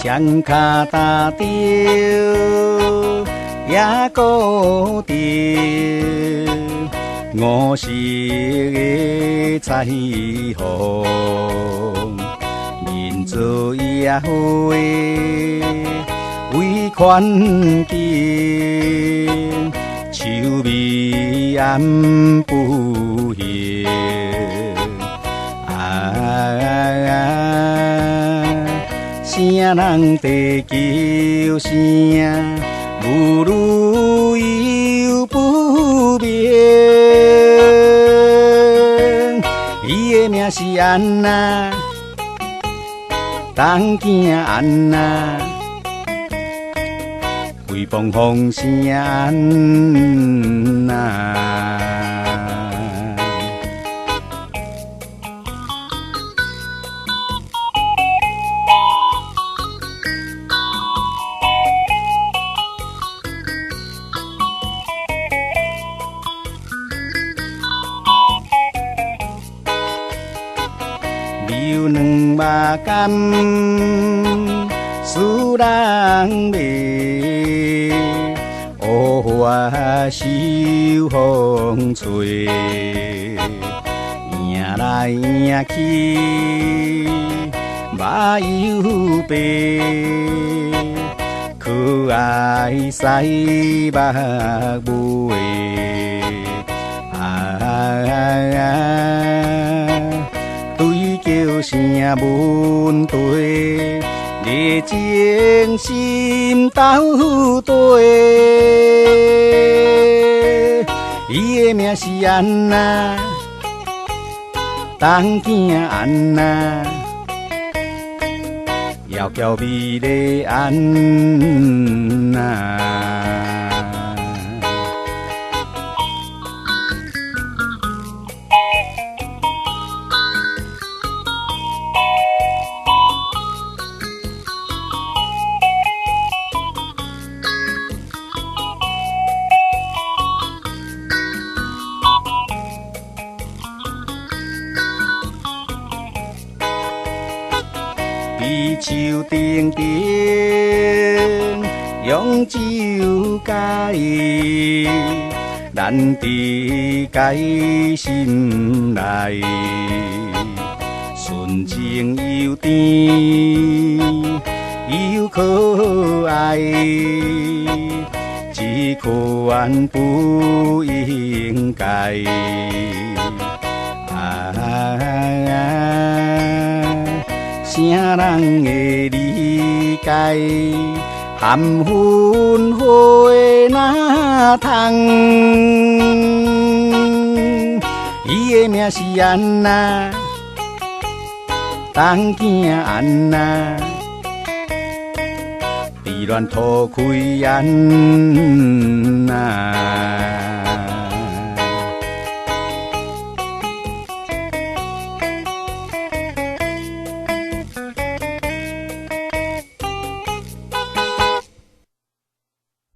双脚踏着野古镇，五色的彩虹，人造野花为环境，秋味暗不现。声人地球声，母女又不眠。伊的名是安娜，东囝安娜，威风风声安娜。有两目干，使人迷，乌花受风吹，迎来迎去，目又白，可爱西目尾。叫声问对，热情心斗对。伊的名是安娜，东囝安娜，窈窕美丽安娜。比树顶顶，用酒解，咱伫解心内，纯情又甜又可爱，只款不应该。啥人会理解？含混花哪通？伊的名是安娜，东囝安娜，地乱土开安娜。